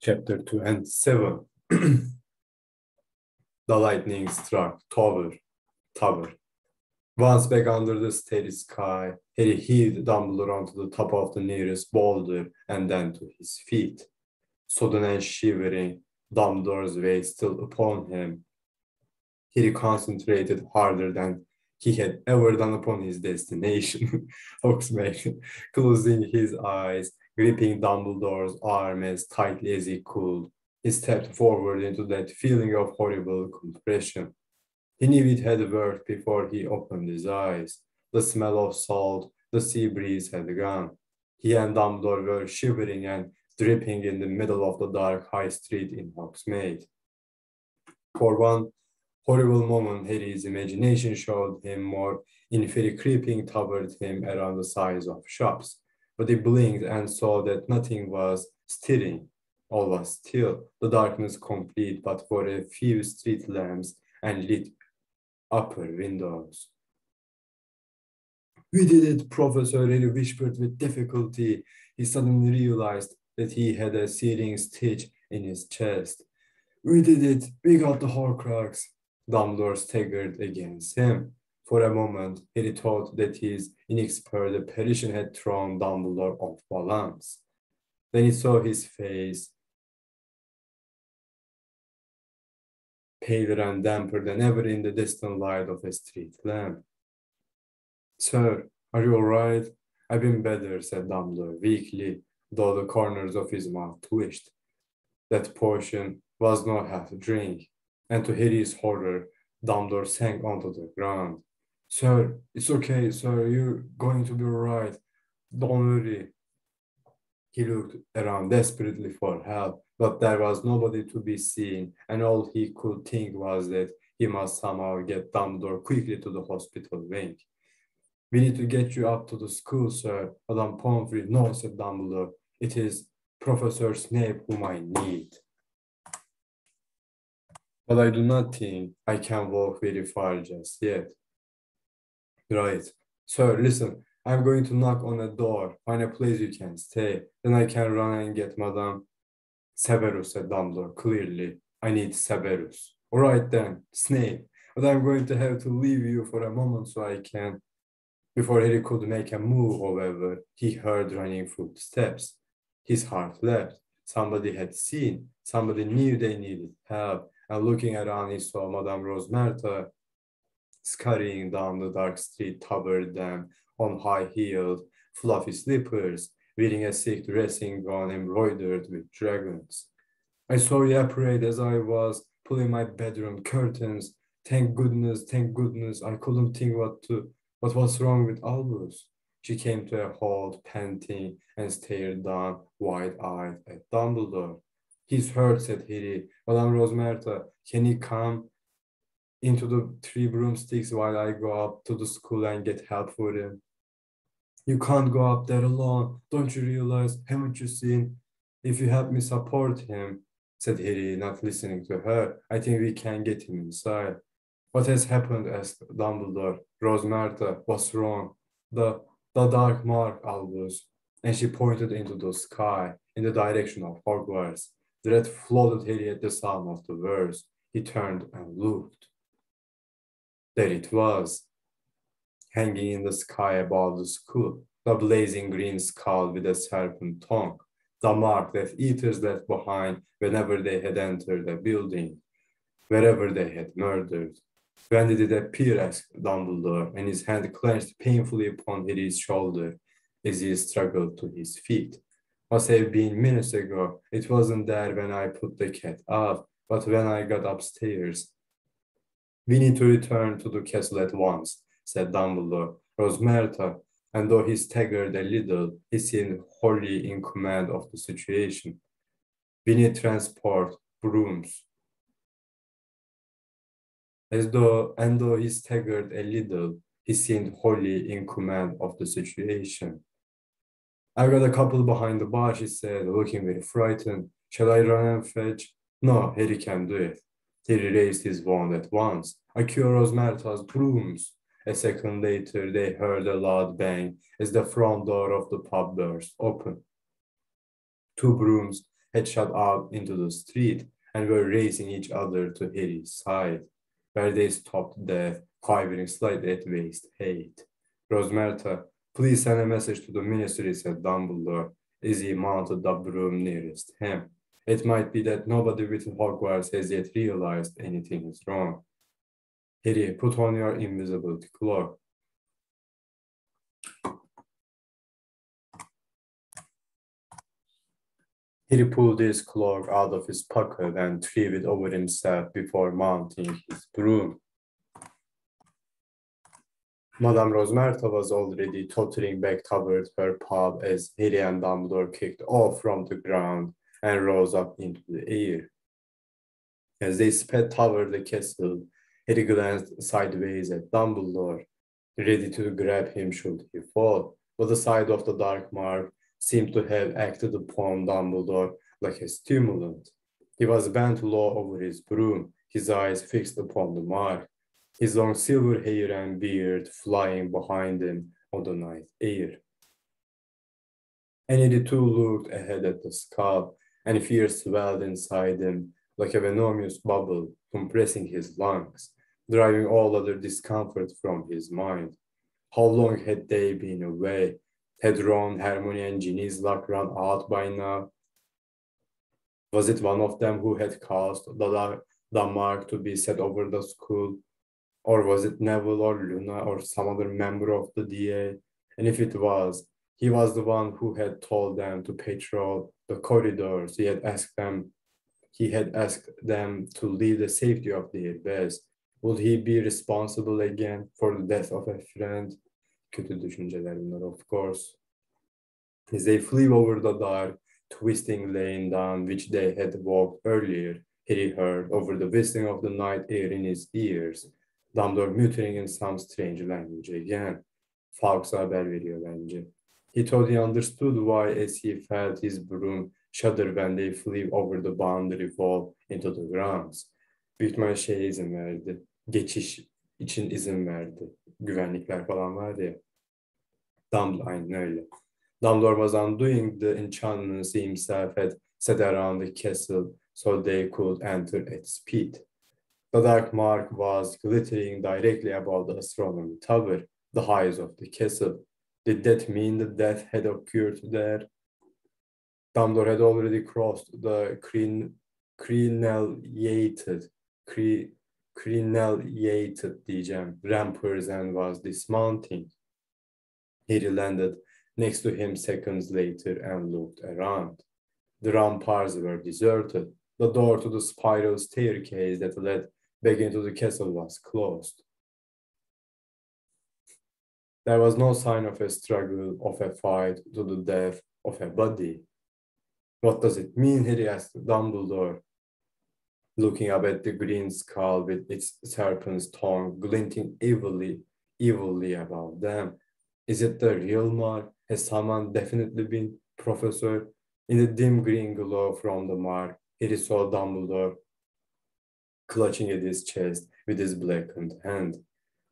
Chapter 2 and 7. The lightning struck tower. Once back under the starry sky, Harry heaved Dumbledore onto the top of the nearest boulder and then to his feet. Sodden and shivering, Dumbledore's weight still upon him, Harry concentrated harder than he had ever done upon his destination, Hogsmeade, closing his eyes, gripping Dumbledore's arm as tightly as he could. He stepped forward into that feeling of horrible compression. He knew it had worked before he opened his eyes. The smell of salt, the sea breeze had gone. He and Dumbledore were shivering and dripping in the middle of the dark high street in Hogsmeade. For one horrible moment, Harry's imagination showed him more inferi creeping toward him around the sides of shops. But he blinked and saw that nothing was stirring. All was still, the darkness complete, but for a few street lamps and lit upper windows. "We did it," Professor Harry whispered with difficulty. He suddenly realized that he had a searing stitch in his chest. "We did it. We got the Horcrux." Dumbledore staggered against him. For a moment, Harry thought that his inexpert apparition had thrown Dumbledore off balance. Then he saw his face, paler and damper than ever in the distant light of a street lamp. "Sir, are you all right?" "I've been better," said Dumbledore weakly, though the corners of his mouth twitched. That potion was no half drink, and to Harry's horror, Dumbledore sank onto the ground. "Sir, it's okay, sir. You're going to be all right. Don't worry." He looked around desperately for help, but there was nobody to be seen, and all he could think was that he must somehow get Dumbledore quickly to the hospital wing. "We need to get you up to the school, sir." "Madame Pomfrey." "No," said Dumbledore. "It is Professor Snape whom I need. But I do not think I can walk very far just yet." "Right. Sir, listen. I'm going to knock on a door. Find a place you can stay. Then I can run and get Madame." "Severus," said Dumbledore clearly. "I need Severus." "All right then, Snape. But I'm going to have to leave you for a moment so I can..." Before Harry could make a move, however, he heard running footsteps. His heart leapt. Somebody had seen. Somebody knew they needed help. And looking around, he saw Madame Rosmerta scurrying down the dark street toward them on high heeled, fluffy slippers, wearing a silk dressing gown embroidered with dragons. "I saw you apparate as I was pulling my bedroom curtains. Thank goodness, I couldn't think what was wrong with Albus." She came to a halt, panting, and stared down, wide-eyed, at Dumbledore. "He's hurt," said Harry. "Madame Rosmerta, can you come into the 3 broomsticks while I go up to the school and get help for him?" "You can't go up there alone. Don't you realize? Haven't you seen? If you help me support him," said Harry, not listening to her, "I think we can get him inside." "What has happened?" asked Dumbledore. "Rosmerta, what's wrong?" The dark mark, Albus." And she pointed into the sky, in the direction of Hogwarts. Dread flooded Harry at the sound of the words. He turned and looked. There it was, hanging in the sky above the school, the blazing green skull with a serpent tongue, the mark that eaters left behind whenever they had entered the building, wherever they had murdered. "When did it appear?" asked Dumbledore, and his hand clenched painfully upon Harry's shoulder as he struggled to his feet. "Must have been minutes ago. It wasn't there when I put the cat out, but when I got upstairs." "We need to return to the castle at once," said Dumbledore. "Rosmerta," and though he staggered a little, he seemed wholly in command of the situation. "We need transport, brooms." Though he staggered a little, he seemed wholly in command of the situation. "I've got a couple behind the bar," she said, looking very frightened. "Shall I run and fetch?" "No, Harry can do it." Harry raised his wand at once. "I cure Rosmerta's brooms." A second later, they heard a loud bang as the front door of the pub burst open. 2 brooms had shot out into the street and were racing each other to Harry's side, where they stopped dead, quivering slightly at waist height. Rosmerta, please send a message to the ministry, said Dumbledore, as he mounted the broom nearest him. It might be that nobody within Hogwarts has yet realized anything is wrong. Harry, put on your invisibility cloak. Harry pulled his cloak out of his pocket and threw it over himself before mounting his broom. Madame Rosmerta was already tottering back toward her pub as Harry and Dumbledore kicked off from the ground and rose up into the air. As they sped toward the castle, Harry glanced sideways at Dumbledore, ready to grab him should he fall, but the sight of the dark mark seemed to have acted upon Dumbledore like a stimulant. He was bent low over his broom, his eyes fixed upon the mark, his long silver hair and beard flying behind him on the night air. And he too looked ahead at the skull, and fear swelled inside him like a venomous bubble, compressing his lungs, driving all other discomfort from his mind. How long had they been away? Had Ron, Hermione, and Ginny's luck run out by now? Was it one of them who had caused the mark to be set over the school? Or was it Neville or Luna or some other member of the DA? And if it was, he was the one who had told them to patrol the corridors. He had asked them to leave the safety of their beds. Would he be responsible again for the death of a friend? Kötü düşünceler bunlar, of course. As they flew over the dark, twisting lane down which they had walked earlier, Harry heard over the whistling of the night air in his ears, Dumbledore muttering in some strange language again. Fawkes'a haber veriyor bence. He thought he understood why as he felt his broom shudder when they flew over the boundary wall into the grounds. Büyük ihtimalle şeye izin verdi. Geçiş için izin verdi. Güvenlikler falan vardı ya. Dumbledore, aynen öyle. Dumbledore was undoing the enchantments he himself had set around the castle so they could enter at speed. The dark mark was glittering directly above the astronomy tower, the highest of the castle. Did that mean that death had occurred there? Dumbledore had already crossed the crenellated diyeceğim, rampers and was dismounting. Harry landed next to him seconds later and looked around. The ramparts were deserted. The door to the spiral staircase that led back into the castle was closed. There was no sign of a struggle, of a fight to the death of a body. What does it mean? Harry asked Dumbledore, looking up at the green skull with its serpent's tongue glinting evilly above them. Is it the real mark? Has someone definitely been Professor? In the dim green glow from the mark, Harry saw Dumbledore clutching at his chest with his blackened hand.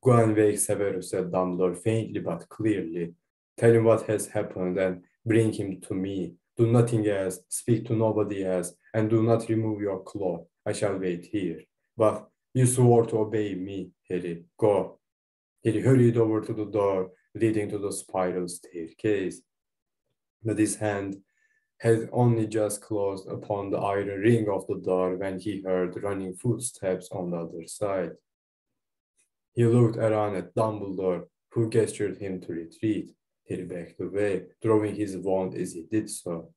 Go and wake Severus, said Dumbledore faintly but clearly. Tell him what has happened and bring him to me. Do nothing else, speak to nobody else, and do not remove your cloak. I shall wait here. But you swore to obey me, Harry. Go. Harry hurried over to the door leading to the spiral staircase. But his hand had only just closed upon the iron ring of the door when he heard running footsteps on the other side. He looked around at Dumbledore, who gestured him to retreat. Harry backed away, throwing his wand as he did so.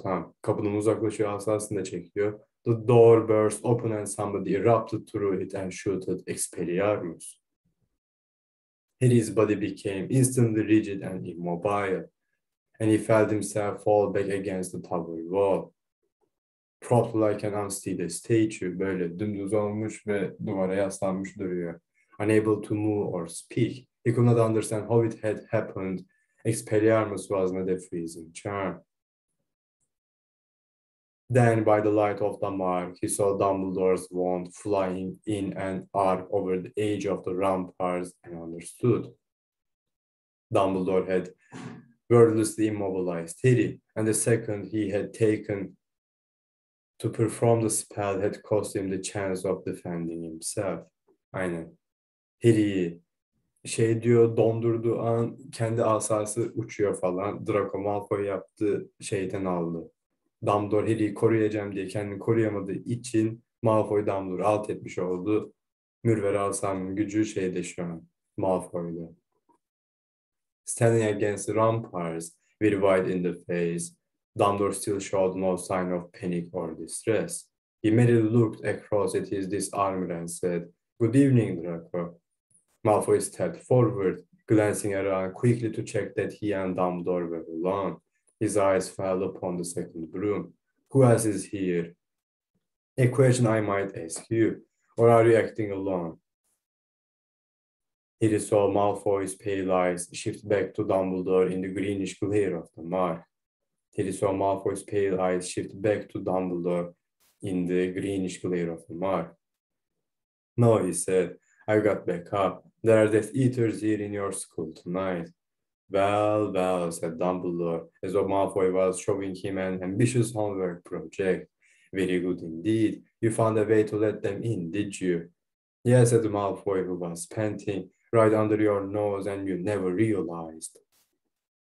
Tamam. Kapının uzaklaşıyor asasını da çekiyor. The door burst open and somebody erupted through it and shouted, Expelliarmus. Harry's body became instantly rigid and immobile, and he felt himself fall back against the tower wall. Propped like an unsteady statue, böyle dümdüz olmuş ve duvara yaslanmış duruyor. Unable to move or speak, he could not understand how it had happened. Expelliarmus was not a freezing charm. Then, by the light of the mark, he saw Dumbledore's wand flying in an arc over the edge of the ramparts and understood. Dumbledore had wordlessly immobilized Harry, and the second he had taken to perform the spell had cost him the chance of defending himself. Aynen. Harry'i diyor, dondurduğu an kendi asası uçuyor falan. Draco Malfoy yaptığı şeyden aldı. Dumbledore Harry'i koruyacağım diye kendini koruyamadığı için Malfoy Dumbledore'u alt etmiş oldu. Mürver asanın gücü şu an Malfoy'da. Standing against the ramparts, very white in the face, Dumbledore still showed no sign of panic or distress. He merely looked across at his disarmer and said, "Good evening, Draco." Malfoy stepped forward, glancing around quickly to check that he and Dumbledore were alone. His eyes fell upon the second broom. "Who else is here?" "A question I might ask you. Or are you acting alone?" Harry saw Malfoy's pale eyes shift back to Dumbledore in the greenish glare of the mark. Harry saw Malfoy's pale eyes shift back to Dumbledore in the greenish glare of the mark. "No," he said. "I got back up. There are Death Eaters here in your school tonight." "Well, well," said Dumbledore, as though Malfoy was showing him an ambitious homework project. "Very good indeed. You found a way to let them in, did you?" "Yes," said Malfoy, who was panting, "right under your nose, and you never realized."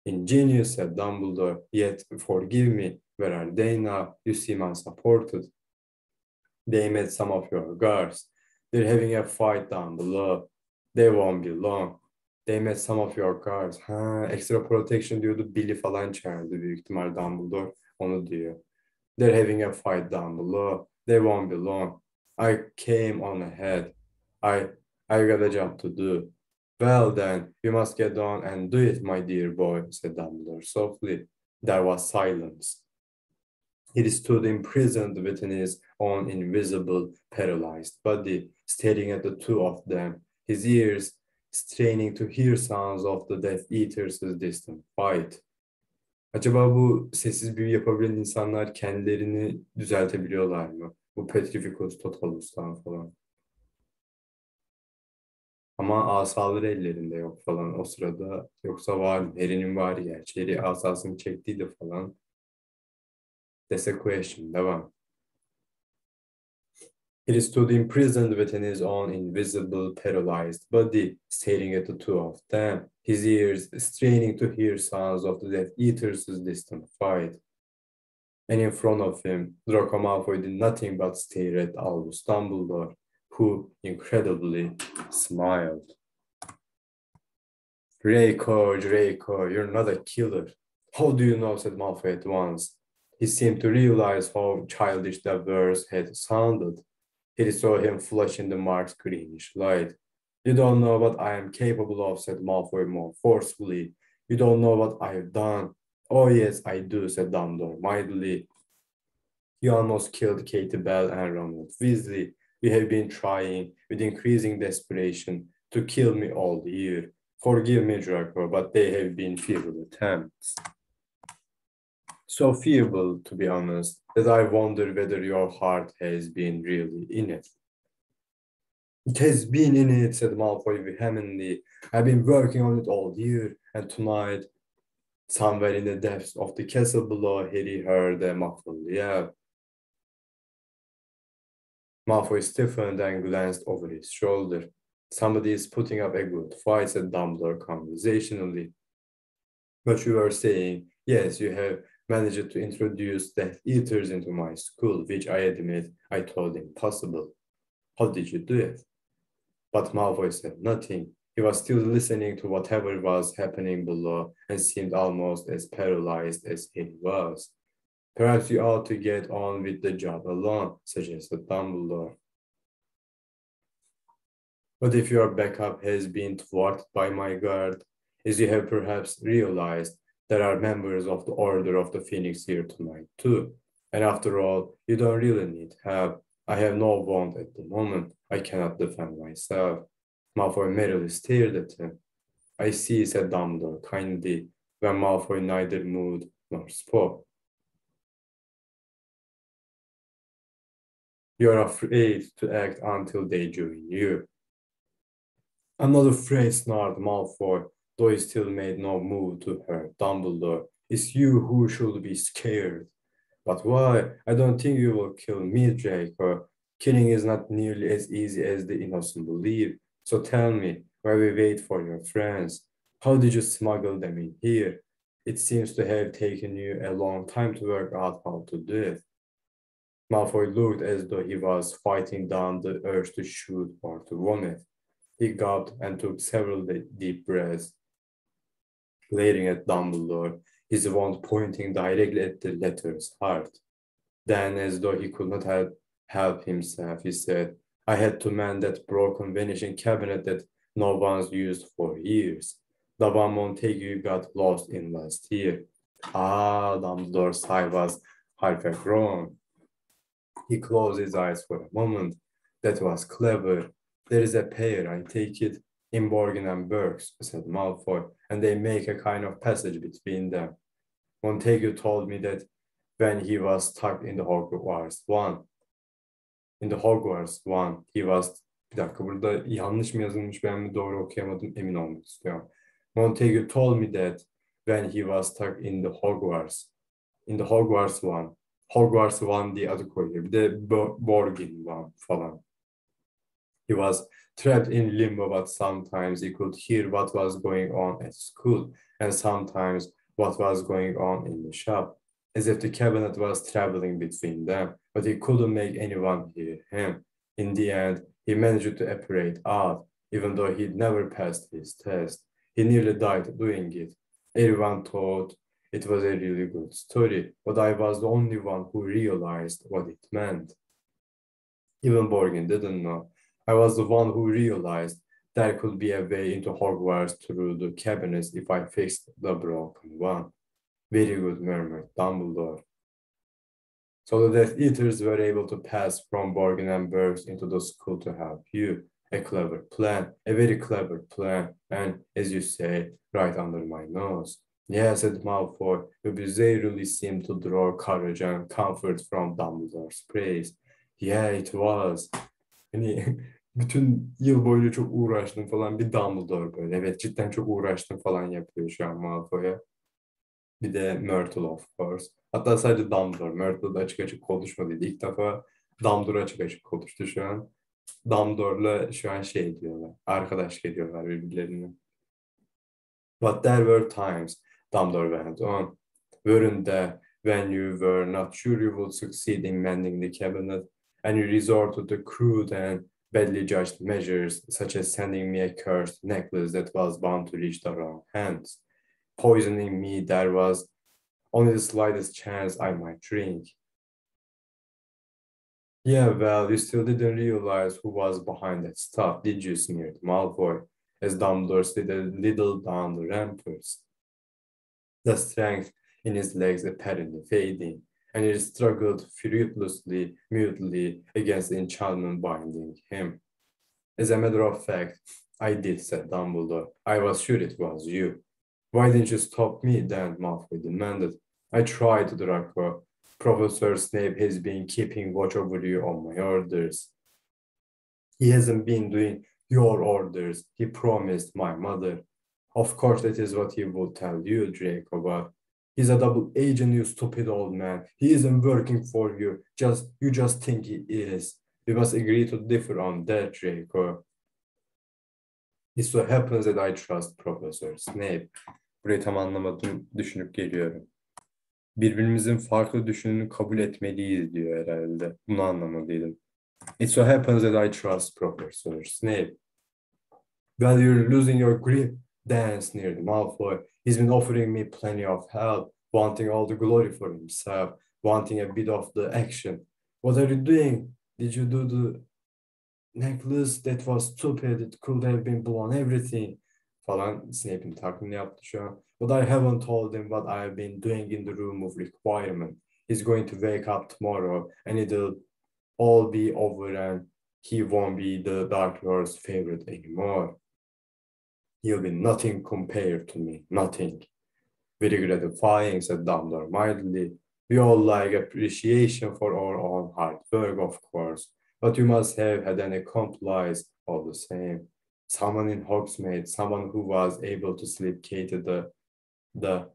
"Ingenious," said Dumbledore, "yet forgive me, where are they now? You seem unsupported." "They met some of your guards. They're having a fight down below. They won't be long." "They met some of your guards." Ha, extra protection diyordu. Bile falan çağırdı büyük ihtimal Dumbledore. Onu diyor. "They're having a fight down below. They won't be long. I came on ahead. I got a job to do." "Well then, you must get on and do it, my dear boy," said Dumbledore softly. There was silence. He stood imprisoned within his own invisible, paralyzed body, staring at the two of them, his ears straining to hear sounds of the Death Eaters' distant fight. Acaba bu sessiz büyü yapabilen insanlar kendilerini düzeltebiliyorlar mı? Bu Petrificus Totalus'tan falan. Ama asaları ellerinde yok falan o sırada. Yoksa var mı? Harry'nin var gerçi. Harry asasını çektiydi falan. That's a question. Devam. He stood imprisoned within his own invisible, paralyzed body, staring at the two of them, his ears straining to hear sounds of the Death Eaters' distant fight. And in front of him, Draco Malfoy did nothing but stare at Albus Dumbledore, who incredibly smiled. Draco, you're not a killer." "How do you know?" said Malfoy at once. He seemed to realize how childish the words had sounded. He saw him flush in the mark's greenish light. "You don't know what I am capable of," said Malfoy more forcefully. "You don't know what I've done." "Oh yes, I do," said Dumbledore mildly. "You almost killed Katie Bell and Ronald Weasley. You have been trying, with increasing desperation, to kill me all year. Forgive me, Draco, but they have been feeble attempts. So feeble, to be honest, that I wonder whether your heart has been really in it." "It has been in it," said Malfoy vehemently. "I've been working on it all year, and tonight, somewhere in the depths of the castle below, Harry heard a muffled yell." Malfoy stiffened and glanced over his shoulder. "Somebody is putting up a good fight," said Dumbledore conversationally. "But you were saying, yes, you have managed to introduce Death Eaters into my school, which I admit I thought impossible. How did you do it?" But Malfoy said nothing. He was still listening to whatever was happening below and seemed almost as paralyzed as he was. "Perhaps you ought to get on with the job alone," suggested Dumbledore. "But if your backup has been thwarted by my guard, as you have perhaps realized, there are members of the Order of the Phoenix here tonight too. And after all, you don't really need help. I have no wand at the moment. I cannot defend myself." Malfoy merely stared at him. "I see," said Dumbledore kindly, when Malfoy neither moved nor spoke. You're afraid to act until they join you. I'm not afraid, snarled Malfoy, though he still made no move to hurt Dumbledore. It's you who should be scared. But why? I don't think you will kill me, Draco. Killing is not nearly as easy as the innocent believe. So tell me, while we wait for your friends, how did you smuggle them in here? It seems to have taken you a long time to work out how to do it. Malfoy looked as though he was fighting down the urge to shoot or to vomit. He gulped and took several deep breaths, glaring at Dumbledore, his wand pointing directly at the letter's heart. Then, as though he could not help himself, he said, I had to mend that broken vanishing cabinet that no one's used for years. The one Montague got lost in last year. Ah, Dumbledore's eye was half grown. He closed his eyes for a moment. That was clever. There is a pair, I take it, in Borgin and Burke's, said Malfoy, and they make a kind of passage between them. Montague told me that when he was stuck in the Hogwarts one, he was... Bir dakika, burada yanlış mı yazılmış, ben mi doğru okuyamadım, emin olmak istiyorum. Montague told me that when he was stuck in the Hogwarts one diye adı koyuyor. Bir de Borgin one falan. He was trapped in limbo, but sometimes he could hear what was going on at school, and sometimes what was going on in the shop, as if the cabinet was traveling between them, but he couldn't make anyone hear him. In the end, he managed to apparate out, even though he'd never passed his test. He nearly died doing it. Everyone thought it was a really good story, but I was the only one who realized what it meant. Even Borgin didn't know. I was the one who realized there could be a way into Hogwarts through the cabinets if I fixed the broken one. Very good, murmured Dumbledore. So the Death Eaters were able to pass from Borgin and Burks into the school to help you. A clever plan, a very clever plan, and, as you say, right under my nose. Yes, said Malfoy, who really seemed to draw courage and comfort from Dumbledore's praise. Yeah, it was. Hani bütün yıl boyunca çok uğraştım falan, bir Dumbledore böyle. Evet, cidden çok uğraştım falan yapıyor şu an Malfoy'a. Bir de Myrtle of course. Hatta sadece Dumbledore. Myrtle da açık açık konuşmadıydı. İlk defa Dumbledore açık açık konuştu şu an. Dumbledore'la şu an şey diyorlar. Arkadaşlık ediyorlar birbirlerine. But there were times, Dumbledore went on, weren't there, when you were not sure you would succeed in mending the cabinet, and you resorted to crude and badly judged measures, such as sending me a cursed necklace that was bound to reach the wrong hands. Poisoning me, there was only the slightest chance I might drink. Yeah, well, you still didn't realize who was behind that stuff, did you, sneered Malfoy, as Dumbledore slid a little down the ramparts, the strength in his legs apparently fading, and he struggled fruitlessly, mutely against the enchantment binding him. As a matter of fact, I did, said Dumbledore. I was sure it was you. Why didn't you stop me then? Malfoy demanded. I tried, Draco. Professor Snape has been keeping watch over you on my orders. He hasn't been doing your orders. He promised my mother. Of course, that is what he would tell you, Draco, but he's a double agent, you stupid old man. He isn't working for you. You just think he is. We must agree to differ on that, Draco. It so happens that I trust Professor Snape. Burayı tam anlamadım, düşünüp geliyorum. Birbirimizin farklı düşününü kabul etmeliyiz diyor herhalde. Bunu anlamalıydım. It so happens that I trust Professor Snape. Well, you're losing your grip, Dan sneered Malfoy. He's been offering me plenty of help, wanting all the glory for himself, wanting a bit of the action. What are you doing? Did you do the necklace? That was stupid. It could have been blown, everything. Falan Snape'in taklidini yaptı şu an. But I haven't told him what I've been doing in the room of requirement. He's going to wake up tomorrow and it'll all be over and he won't be the Dark Lord's favorite anymore. He'll be nothing compared to me, nothing. Very gratifying, said Dumbledore mildly. We all like appreciation for our own hard work, of course. But you must have had an accomplice all the same. Someone in Hogsmeade, someone who was able to slipcate the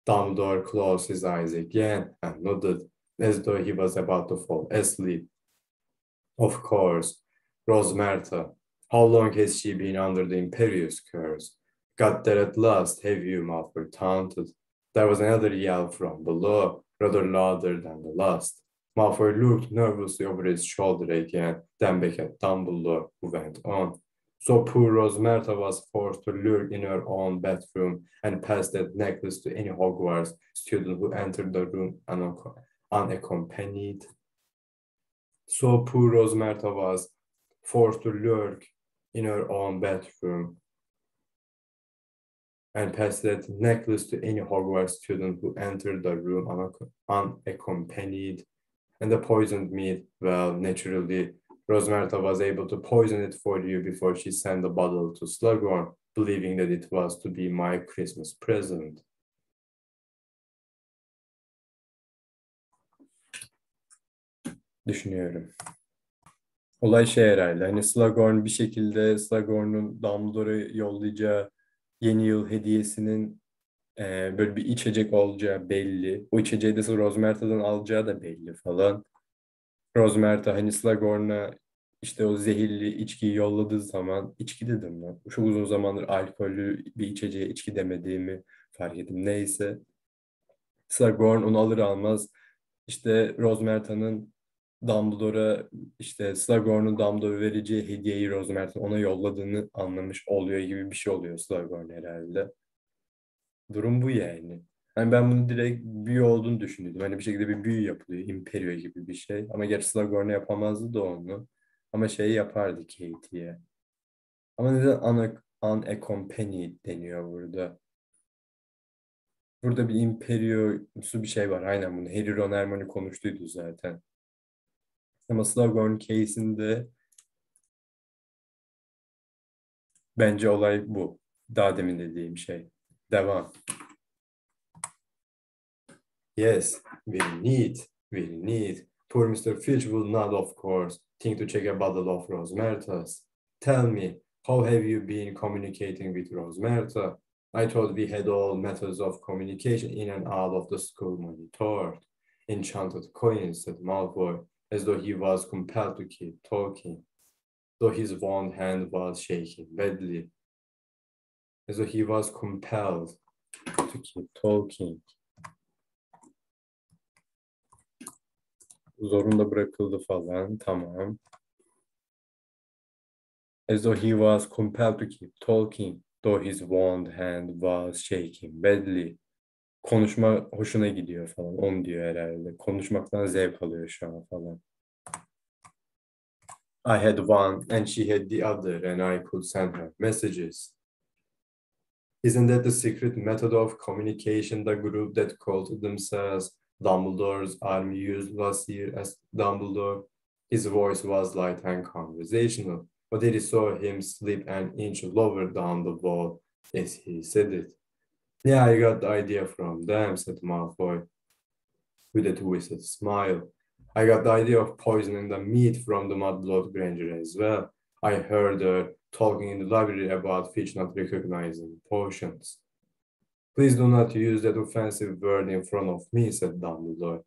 Dumbledore closed his eyes again and nodded as though he was about to fall asleep. Of course, Rosmerta. How long has she been under the imperious curse? Got there at last, have you, Malfoy taunted. There was another yell from below, rather louder than the last. Malfoy looked nervously over his shoulder again, then back at Dumbledore, who went on. So poor Rosmerta was forced to lurk in her own bathroom and pass that necklace to any Hogwarts student who entered the room unaccompanied. So poor Rosmerta was forced to lurk in her own bathroom and pass that necklace to any Hogwarts student who entered the room unaccompanied. And the poisoned meat, well, naturally, Rosmerta was able to poison it for you before she sent the bottle to Slughorn, believing that it was to be my Christmas present. Düşünüyorum. Olay şey herhalde, hani Slughorn bir şekilde Slughorn'un Dumbledore'a yollayacağı yeni yıl hediyesinin böyle bir içecek olacağı belli. O içeceği de Rosmerta'dan alacağı da belli falan. Rosmerta hani Slughorn'a işte o zehirli içkiyi yolladığı zaman, içki dedim ben. Çok uzun zamandır alkollü bir içeceğe içki demediğimi fark ettim. Neyse. Slughorn onu alır almaz işte Rosmerta'nın Dumbledore'a işte Slughorn'un Dumbledore'a vereceği hediyeyi Rosmerta'nın ona yolladığını anlamış oluyor gibi bir şey oluyor Slughorn herhalde. Durum bu yani. Hani ben bunu direkt büyü olduğunu düşünüyordum. Hani bir şekilde bir büyü yapılıyor. Imperio gibi bir şey. Ama gerçi Slughorn yapamazdı da onu. Ama şey yapardı Katie'ye. Ama neden unaccompanied deniyor burada? Burada bir Imperio'su bir şey var. Aynen bunu. Harry, Ron, Hermione konuştuydu zaten. Ama Slughorn case'inde bence olay bu. Daha demin dediğim şey. Devam. Yes, we need. Poor Mr. Filch will not, of course, think to check a bottle of Rosmerta's. Tell me, how have you been communicating with Rosmerta? I thought we had all methods of communication in and out of the school monitored. Enchanted coins, said Malfoy, as though he was compelled to keep talking, though his one hand was shaking badly, as though he was compelled to keep talking. Zorunda bırakıldı falan, tamam. As though he was compelled to keep talking, though his one hand was shaking badly. Konuşma hoşuna gidiyor falan, onu diyor herhalde. Konuşmaktan zevk alıyor şu an falan. I had one and she had the other and I could send her messages. Isn't that the secret method of communication the group that called themselves Dumbledore's army used last year as Dumbledore? His voice was light and conversational, but Harry saw him slip an inch lower down the wall as he said it. Yeah, I got the idea from them, said Malfoy, with a twisted smile. I got the idea of poisoning the meat from the Mudblood Granger as well. I heard her talking in the library about Filch not recognizing potions. Please do not use that offensive word in front of me, said Dumbledore.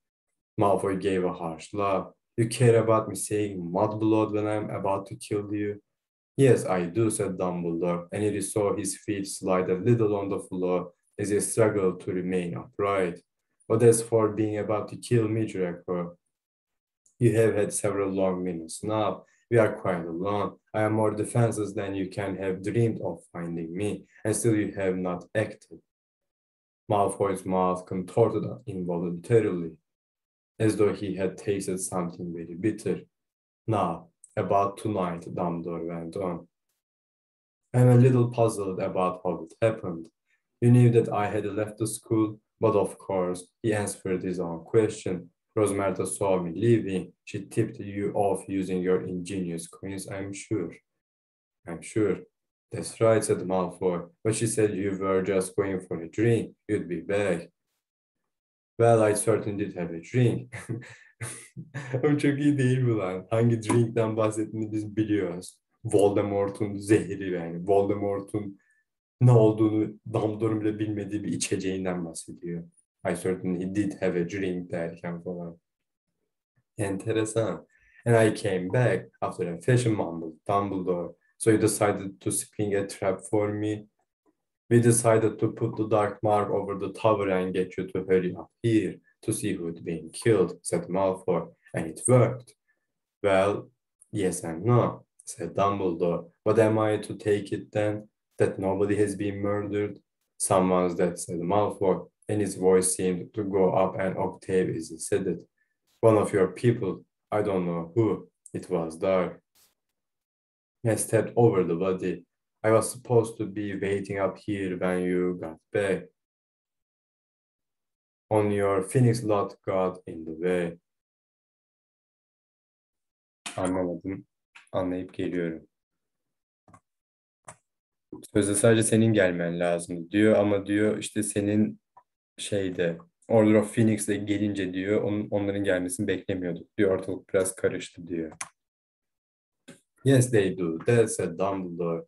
Malfoy gave a harsh laugh. You care about me saying mudblood when I'm about to kill you? Yes, I do, said Dumbledore, and he saw his feet slide a little on the floor as he struggled to remain upright. But as for being about to kill me, Draco, you have had several long minutes now. We are quite alone. I am more defenseless than you can have dreamed of finding me, and still you have not acted. Malfoy's mouth contorted involuntarily, as though he had tasted something very bitter. Now, about tonight, Dumbledore went on. I'm a little puzzled about how it happened. You knew that I had left the school, but of course, he answered his own question. Rosmerta saw me leaving. She tipped you off using your ingenious coins, I'm sure. I'm sure. That's right, said Malfoy. But she said you were just going for a drink. You'd be back. Well, I certainly did have a drink. O çok iyi değil mi lan? Hangi drinkten bahsettiğini biz biliyoruz. Voldemort'un zehri yani. Voldemort'un ne olduğunu Dumbledore'un bile bilmediği bir içeceğinden bahsediyor. I certainly did have a drink derken falan. Enteresan. And I came back after a fashion mumbled Dumbledore. So you decided to spring a trap for me. We decided to put the dark mark over the tower and get you to hurry up here to see who'd been killed, said Malfoy, and it worked. Well, yes and no, said Dumbledore. What am I to take it then? That nobody has been murdered? Someone's dead, said Malfoy, and his voice seemed to go up an octave as he said it. One of your people, I don't know who, it was there. I stepped over the body. I was supposed to be waiting up here when you got back. On your Phoenix lot got in the way. Anlamadım. Anlayıp geliyorum. Sözde sadece senin gelmen lazım diyor ama diyor işte senin şeyde Order of Phoenix'e gelince diyor onların gelmesini beklemiyorduk diyor. Ortalık biraz karıştı diyor. Yes, they do. That said Dumbledore.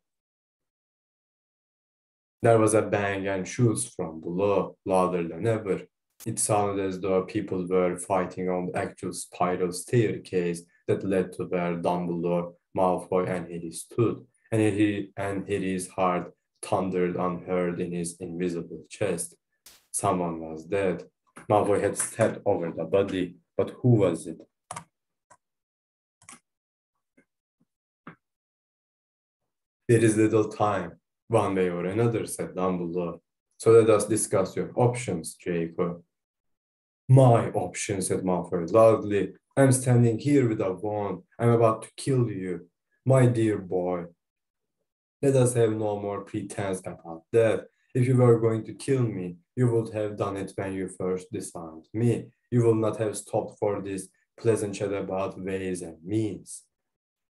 There was a bang and shoots from below, louder than ever. It sounded as though people were fighting on the actual spiral staircase that led to where Dumbledore, Malfoy, and Harry stood. And Harry's heart thundered unheard in his invisible chest. Someone was dead. Malfoy had stepped over the body, but who was it? There is little time, one way or another, said Dumbledore. So let us discuss your options, Draco. My options, said Malfoy loudly. I'm standing here with a wand. I'm about to kill you. My dear boy, let us have no more pretense about that. If you were going to kill me, you would have done it when you first disarmed me. You will not have stopped for this pleasant chat about ways and means.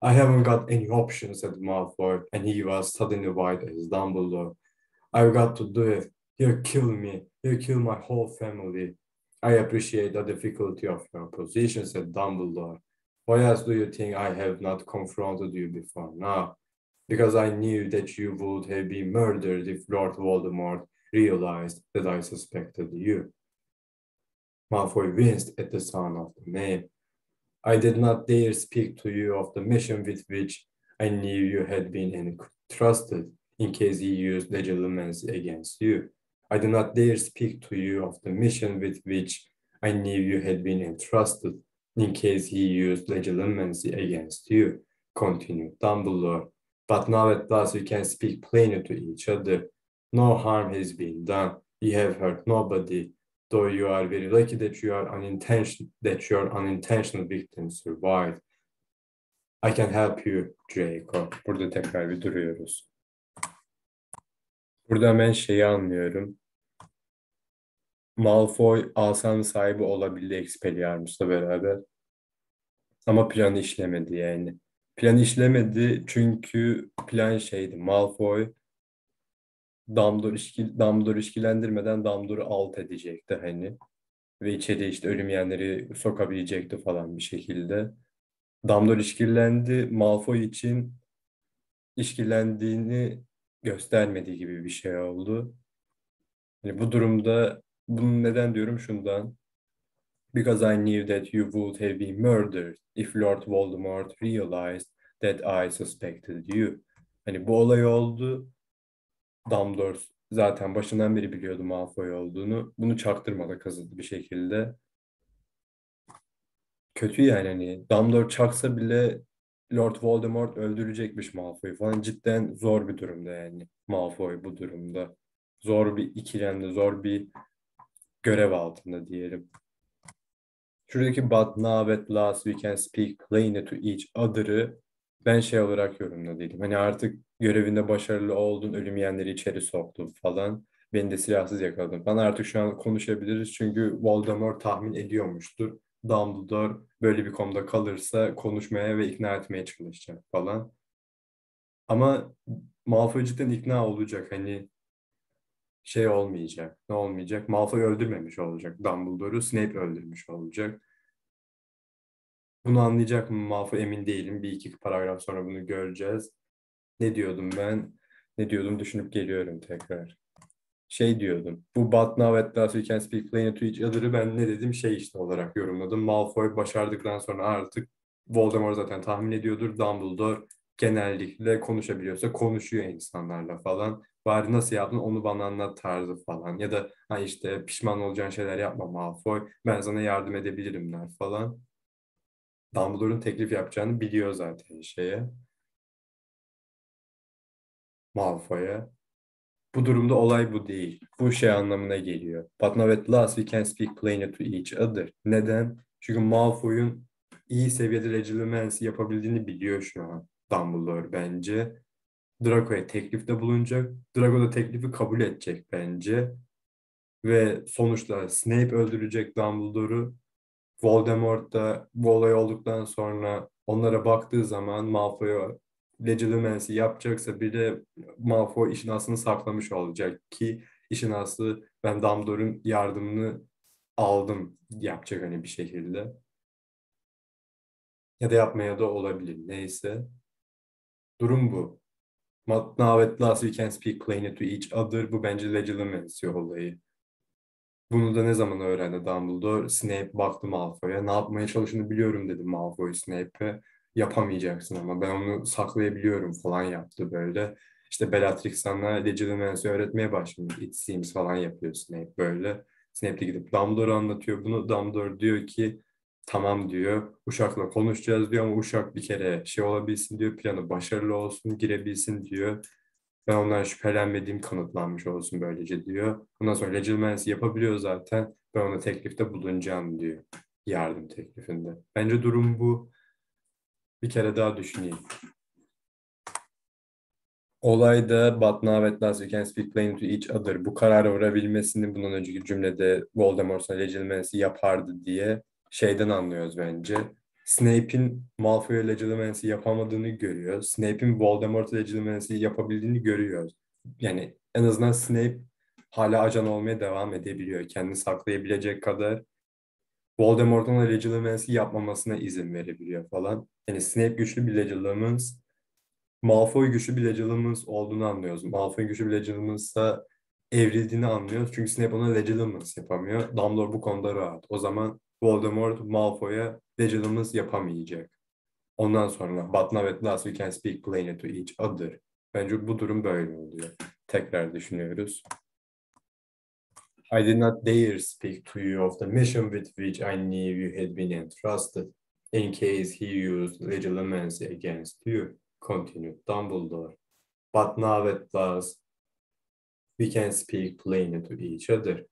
I haven't got any options, said Malfoy, and he was suddenly white as Dumbledore. I've got to do it. He'll kill me. He'll kill my whole family. I appreciate the difficulty of your position, said Dumbledore. Why else do you think I have not confronted you before now? Because I knew that you would have been murdered if Lord Voldemort realized that I suspected you. Malfoy winced at the sound of the name. I did not dare speak to you of the mission with which I knew you had been entrusted in case he used legilimency against you. I did not dare speak to you of the mission with which I knew you had been entrusted in case he used legilimency against you, continued Dumbledore. But now at last we can speak plainly to each other. No harm has been done. You have hurt nobody, though you are very lucky that your unintentional victim survived. I can help you, Draco. Burada tekrar bir duruyoruz. Burada hemen şeyi anlıyorum. Malfoy asanın sahibi olabildi Expelliarmus'la beraber. Ama planı işlemedi yani. Plan işlemedi çünkü plan şeydi. Malfoy Dumbledore işkilendirmeden Dumbledore'u alt edecekti hani. Ve içeri işte ölüm yiyenleri sokabilecekti falan bir şekilde. Dumbledore işkillendi. Malfoy için işkillendiğini göstermediği gibi bir şey oldu. Yani bu durumda bunu neden diyorum şundan. Because I knew that you would have been murdered if Lord Voldemort realized that I suspected you. Hani bu olay oldu. Dumbledore zaten başından beri biliyordu Malfoy olduğunu. Bunu çaktırmadı kazıdı bir şekilde. Kötü yani hani Dumbledore çaksa bile Lord Voldemort öldürecekmiş Malfoy'u falan. Cidden zor bir durumda yani Malfoy bu durumda. Zor bir ikilemde, zor bir görev altında diyelim. Şuradaki but now at last we can speak plainly to each other'ı ben şey olarak yorumladıydım. Hani artık görevinde başarılı oldun, ölüm yiyenleri içeri soktun falan. Beni de silahsız yakaladın falan. Artık şu an konuşabiliriz çünkü Voldemort tahmin ediyormuştur. Dumbledore böyle bir konuda kalırsa konuşmaya ve ikna etmeye çalışacak falan. Ama Malfoy cidden ikna olacak. Hani şey olmayacak. Ne olmayacak? Malfoy öldürmemiş olacak Dumbledore'u. Snape öldürmüş olacak. Bunu anlayacak mı Malfoy emin değilim. Bir iki paragraf sonra bunu göreceğiz. Ne diyordum ben? Ne diyordum düşünüp geliyorum tekrar. Şey diyordum. Bu But now at last we can speak plainly to each other'ı ben ne dedim şey işte olarak yorumladım. Malfoy başardıktan sonra artık Voldemort zaten tahmin ediyordur. Dumbledore genellikle konuşabiliyorsa konuşuyor insanlarla falan. Bari nasıl yaptın onu bana anlat tarzı falan. Ya da ha işte pişman olacağın şeyler yapma Malfoy. Ben sana yardım edebilirimler falan. Dumbledore'un teklif yapacağını biliyor zaten Malfoy'a. Bu durumda olay bu değil. Bu şey anlamına geliyor. But now at last we can speak plainly to each other. Neden? Çünkü Malfoy'un iyi seviyede Legilimency yapabildiğini biliyor şu an Dumbledore bence. Draco'ya teklifte bulunacak. Draco da teklifi kabul edecek bence. Ve sonuçta Snape öldürecek Dumbledore'u. Voldemort da bu olay olduktan sonra onlara baktığı zaman Malfoy'a Legilimency yapacaksa bile Malfoy işin aslını saklamış olacak ki işin aslı ben Dumbledore'un yardımını aldım yapacak hani bir şekilde. Ya da yapmaya da olabilir. Neyse. Durum bu. Now at last we can speak plainly to each other. Bu bence Legilimency olayı. Bunu da ne zaman öğrendi Dumbledore? Snape baktı Malfoy'a. Ne yapmaya çalıştığını biliyorum dedi Malfoy Snape'e. Yapamayacaksın ama ben onu saklayabiliyorum falan yaptı böyle. İşte Bellatrix sana Legilimency öğretmeye başlamış. It seems falan yapıyor Snape böyle. Snape de gidip Dumbledore'a anlatıyor bunu. Dumbledore diyor ki tamam diyor. Uşak'la konuşacağız diyor ama Uşak bir kere şey olabilsin diyor. Planı başarılı olsun, girebilsin diyor. Ben ondan şüphelenmediğim kanıtlanmış olsun böylece diyor. Ondan sonra Legilmency yapabiliyor zaten. Ben ona teklifte bulunacağım diyor. Yardım teklifinde. Bence durum bu. Bir kere daha düşüneyim. Olayda But now at last we can speak plainly to each other. Bu kararı varabilmesini bundan önceki cümlede Voldemort'la Legilimency yapardı diye şeyden anlıyoruz bence. Snape'in Malfoy'a Legilimency yapamadığını görüyor. Snape'in Voldemort'a Legilimency yapabildiğini görüyoruz. Yani en azından Snape hala ajan olmaya devam edebiliyor. Kendini saklayabilecek kadar Voldemort'un ona Legilimency yapmamasına izin verebiliyor falan. Yani Snape güçlü bir Legilimens, Malfoy güçlü bir Legilimens olduğunu anlıyoruz. Malfoy güçlü bir Legilimens'a evrildiğini anlıyoruz. Çünkü Snape ona Legilimens yapamıyor. Dumbledore bu konuda rahat. O zaman Voldemort Malfoy'a Legilimens yapamayacak. Ondan sonra But now at last we can speak plainly to each other. Bence bu durum böyle oluyor. Tekrar düşünüyoruz. I did not dare speak to you of the mission with which I knew you had been entrusted, in case he used legilimency against you, continued Dumbledore. But now at last we can speak plainly to each other.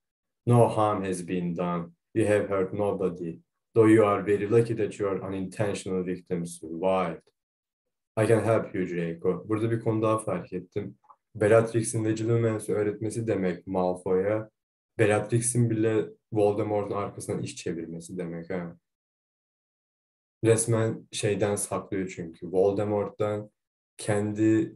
No harm has been done. You have hurt nobody, though you are very lucky that your unintentional victim survived. I can help you, Draco. Burada bir konu daha fark ettim. Bellatrix'in Legilimency öğretmesi demek Malfoy'a. Bellatrix'in bile Voldemort'un arkasından iş çevirmesi demek ha. Resmen şeyden saklıyor çünkü. Voldemort'tan kendi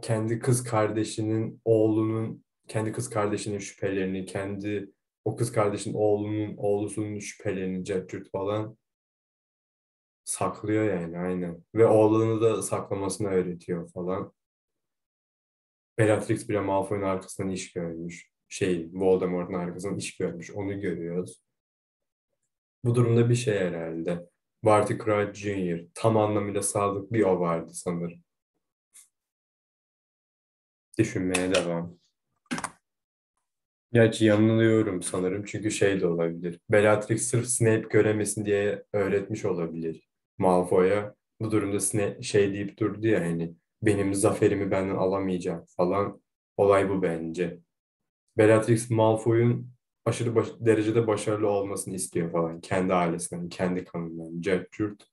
kendi kız kardeşinin oğlunun kendi kız kardeşinin şüphelerini, kendi o kız kardeşin oğlunun oğlusunun şüphelerini cevcut falan saklıyor yani aynen. Ve oğlunu da saklamasını öğretiyor falan. Bellatrix bile Malfoy'un arkasından iş görmüş. Voldemort'un arkasından iş görmüş. Onu görüyoruz. Bu durumda bir şey herhalde. Barty Crouch Jr. tam anlamıyla sadık bir o vardı sanırım. Düşünmeye devam. Gerçi yanılıyorum sanırım çünkü şey de olabilir. Bellatrix sırf Snape göremesin diye öğretmiş olabilir Malfoy'a. Bu durumda Snape şey deyip durdu ya hani benim zaferimi benden alamayacak falan. Olay bu bence. Bellatrix Malfoy'un aşırı derecede başarılı olmasını istiyor falan. Kendi ailesinden, kendi kanından. Cart.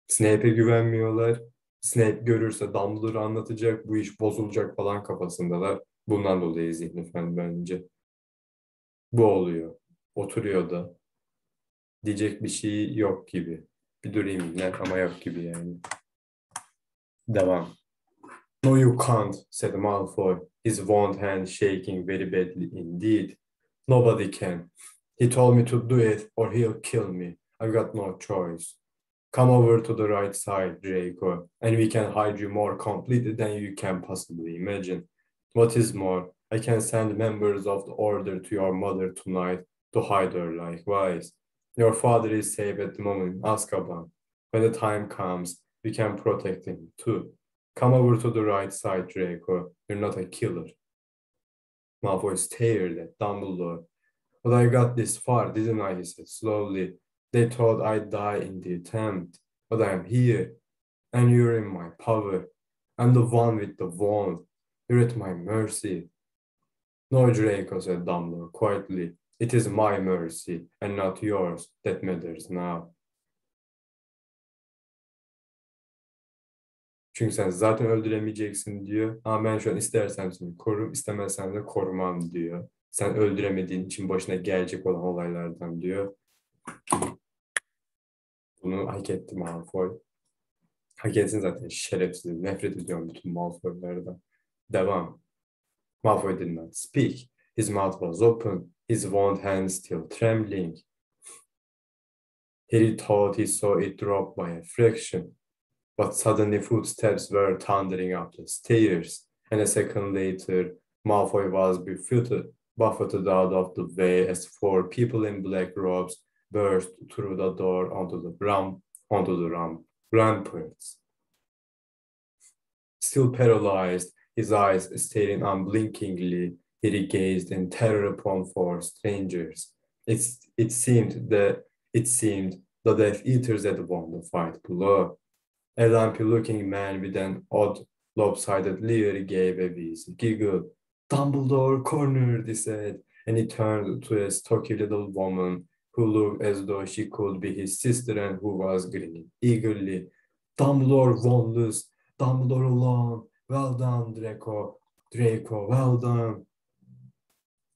Snape'e güvenmiyorlar. Snape görürse Dumbledore'u anlatacak, bu iş bozulacak falan kafasındalar. Bundan dolayı zihni fen bence. Bu oluyor. Oturuyor da. Diyecek bir şey yok gibi. Bir durayım yine ama yok gibi yani. Devam. No you can't, said Malfoy, his wand hand shaking very badly indeed. Nobody can. He told me to do it or he'll kill me. I've got no choice. Come over to the right side, Draco, and we can hide you more completely than you can possibly imagine. What is more, I can send members of the order to your mother tonight to hide her likewise. Your father is safe at the moment in Azkaban. When the time comes, we can protect him too. Come over to the right side, Draco. You're not a killer. Malfoy stared at Dumbledore. But I got this far, didn't I? He said slowly. They thought I'd die in the attempt. But I'm here, and you're in my power. I'm the one with the wand. You're at my mercy. No, Draco, said Dumbledore quietly. It is my mercy, and not yours, that matters now. Çünkü sen zaten öldüremeyeceksin diyor. Ama ben şu an istersem seni korurum, istemezsem de korumam diyor. Sen öldüremediğin için başına gelecek olan olaylardan diyor. Bunu hak etti Malfoy. Hak etsin zaten şerefsiz. Nefret ediyorum bütün Malfoy'lardan. Devam. Malfoy did not speak. His mouth was open, his wand hand still trembling. Harry thought he saw it drop by a fraction. But suddenly footsteps were thundering up the stairs, and a second later, Malfoy was buffeted out of the way as four people in black robes burst through the door onto the ramparts. Still paralyzed, his eyes staring unblinkingly, he gazed in terror upon four strangers. It seemed the Death Eaters had won the fight below. A lumpy-looking man with an odd, lopsided leer gave a wheezy giggle. Dumbledore cornered, he said, and he turned to a stocky little woman who looked as though she could be his sister and who was grinning eagerly. Dumbledore wonders, Dumbledore alone. Well done, Draco, well done.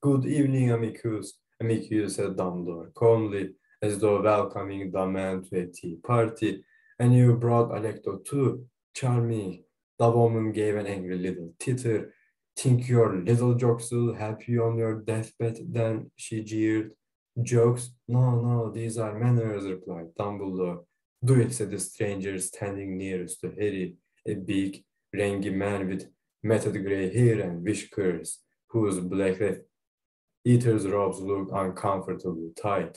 Good evening, amicus, said Dumbledore calmly, as though welcoming the man to a tea party. And you brought Alecto too. Charming. The woman gave an angry little titter. Think your little jokes will help you on your deathbed, then she jeered. Jokes? No, these are manners, replied Dumbledore. Do it, said the stranger standing nearest to Harry, a big, rangy man with matted grey hair and whiskers, whose black eater's robes looked uncomfortably tight.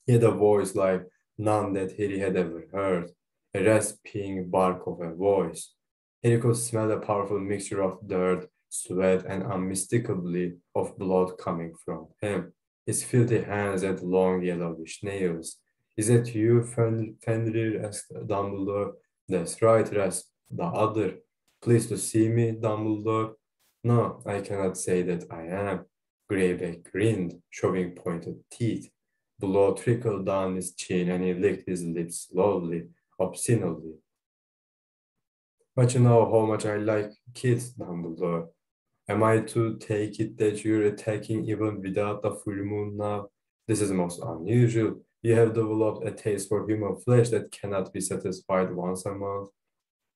He had a voice like none that Harry had ever heard, a rasping bark of a voice. Harry could smell a powerful mixture of dirt, sweat, and unmistakably of blood coming from him. His filthy hands had long yellowish nails. Is that you, Fenrir? Asked Dumbledore. That's right, rasped the other. Pleased to see me, Dumbledore? No, I cannot say that I am. Greyback grinned, showing pointed teeth. Blood trickled down his chin and he licked his lips slowly, obscenely. But you know how much I like kids, Dumbledore. Am I to take it that you're attacking even without the full moon now? This is most unusual. You have developed a taste for human flesh that cannot be satisfied once a month.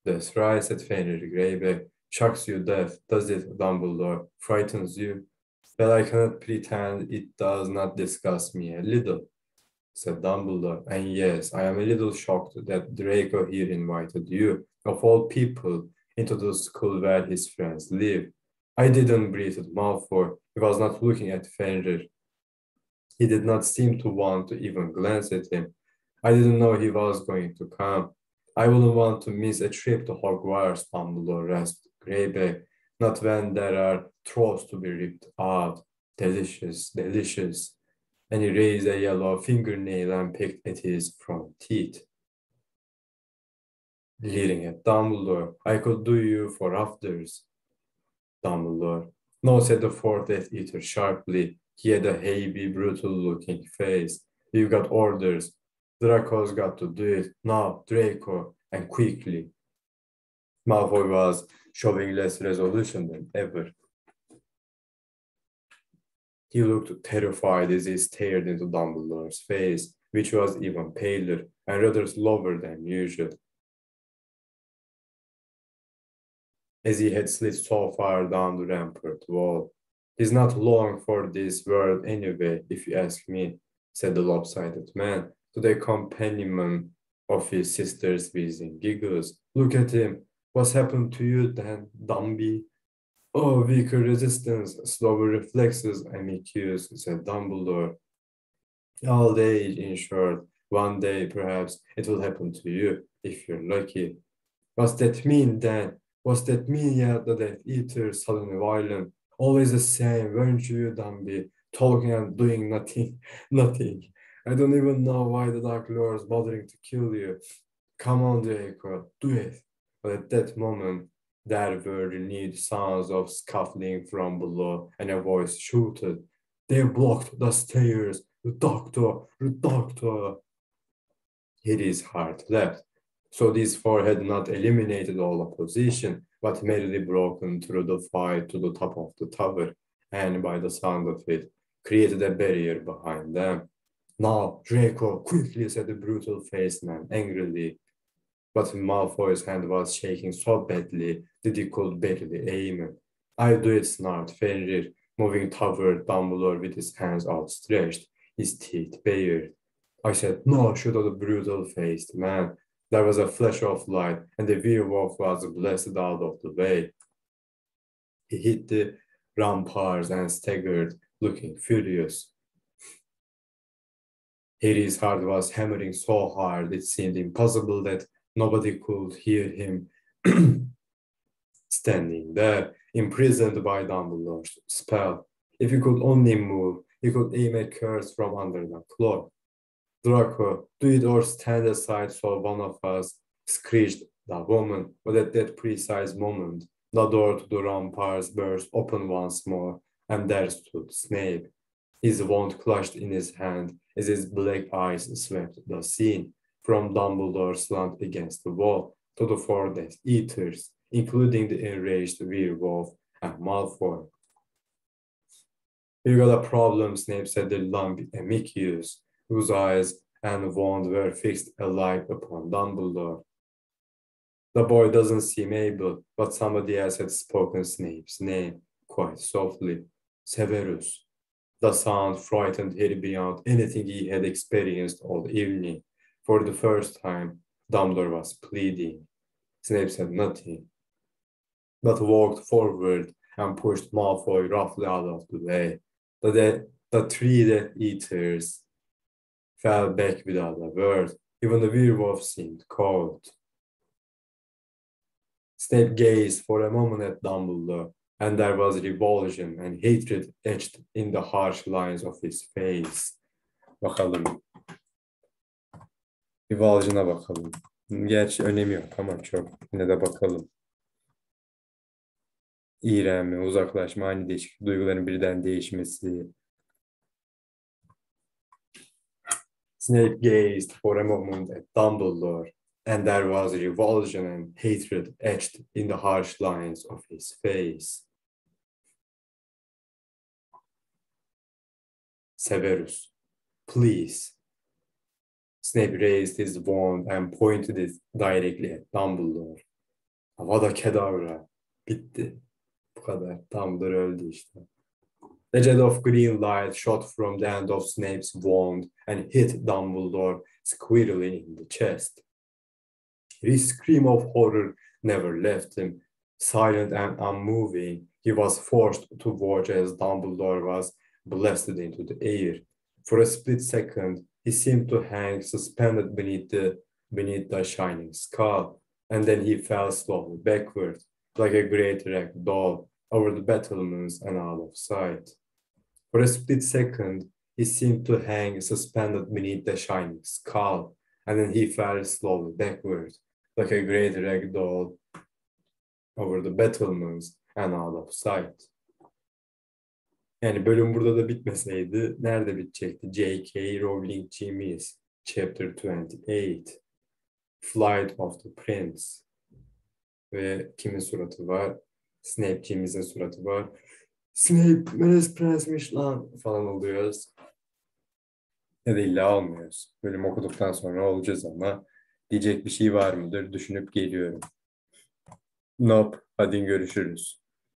That's right, said Fenrir Greyback. Shocks you death, does it, Dumbledore? Frightens you? Well, I cannot pretend it does not disgust me a little, said Dumbledore. And yes, I am a little shocked that Draco here invited you, of all people, into the school where his friends live. I didn't breathe Malfoy. He was not looking at Fenrir. He did not seem to want to even glance at him. I didn't know he was going to come. I wouldn't want to miss a trip to Hogwarts, Dumbledore rasped Greyback. Not when there are throats to be ripped out. Delicious. And he raised a yellow fingernail and picked at his front teeth. Leering at Dumbledore, I could do you for afters. Dumbledore. No, said the fourth Death Eater sharply. He had a heavy, brutal-looking face. You've got orders. Draco's got to do it. Now, Draco, and quickly. Malfoy was showing less resolution than ever. He looked terrified as he stared into Dumbledore's face, which was even paler and rather slower than usual, as he had slid so far down the rampart wall. He's not long for this world anyway, if you ask me, said the lopsided man, to the accompaniment of his sister's wheezing giggles. Look at him. What's happened to you then, Dumby? Oh, weaker resistance, slower reflexes, amicus, said Dumbledore. Old age, in short. One day, perhaps, it will happen to you, if you're lucky. What's that mean, then? What's that mean, yelled the Death Eater, suddenly violent? Always the same, weren't you, Dumby? Talking and doing nothing, nothing. I don't even know why the Dark Lord's bothering to kill you. Come on, Draco, do it. But at that moment, there were renewed sounds of scuffling from below, and a voice shouted, "They blocked the stairs! The doctor! The doctor!" Harry's heart leapt. So these four had not eliminated all opposition, but merely broken through the fight to the top of the tower, and by the sound of it, created a barrier behind them. "Now, Draco, quickly," said the brutal-faced man angrily. But Malfoy's hand was shaking so badly that he could barely aim it. "I'll do it," snarled Fenrir, moving toward Dumbledore with his hands outstretched, his teeth bared. "I said no," shouted the brutal-faced man. There was a flash of light, and the werewolf was blasted out of the way. He hit the ramparts and staggered, looking furious. Harry's heart was hammering so hard it seemed impossible that nobody could hear him standing there, imprisoned by Dumbledore's spell. If he could only move, he could aim a curse from under the cloak. "Draco, do it or stand aside so one of us," screeched the woman, but at that precise moment, the door to the ramparts burst open once more, and there stood Snape, his wand clutched in his hand as his black eyes swept the scene, from Dumbledore slumped against the wall to the four Death Eaters, including the enraged werewolf and Malfoy. "You got a problem," Snape said the lump amicus, whose eyes and wand were fixed alike upon Dumbledore. The boy doesn't seem able, but somebody else had spoken Snape's name quite softly. "Severus." The sound frightened Harry beyond anything he had experienced all evening. For the first time, Dumbledore was pleading. Snape said nothing, but walked forward and pushed Malfoy roughly out of the way. The three Death Eaters fell back without a word. Even the werewolf seemed cold. Snape gazed for a moment at Dumbledore, and there was revulsion and hatred etched in the harsh lines of his face. Bakalım. Revulsion'a bakalım. Gerçi önemi yok ama çok. Yine de bakalım. İğrenme, uzaklaşma, ani değişik duyguların birden değişmesi. Snape gazed for a moment at Dumbledore, and there was revulsion and hatred etched in the harsh lines of his face. "Severus, please." Snape raised his wand and pointed it directly at Dumbledore. Avada Kedavra. Bitti. Bu kadar. Dumbledore öldü işte. A jet of green light shot from the end of Snape's wand and hit Dumbledore squarely in the chest. His scream of horror never left him. Silent and unmoving, he was forced to watch as Dumbledore was blasted into the air. For a split second, he seemed to hang suspended beneath the shining skull, and then he fell slowly backward, like a great rag doll, over the battlements and out of sight. For a split second, he seemed to hang suspended beneath the shining skull, and then he fell slowly backward, like a great rag doll, over the battlements and out of sight. Yani bölüm burada da bitmeseydi nerede bitecekti? J.K. Rowling Genius, Chapter 28, Flight of the Prince. Ve kimin suratı var? Snape James'in suratı var. Snape, Melez Prens'miş lan falan oluyoruz. Ya da illa olmuyoruz. Bölüm okuduktan sonra olacağız ama diyecek bir şey var mıdır düşünüp geliyorum. Nope, hadi görüşürüz.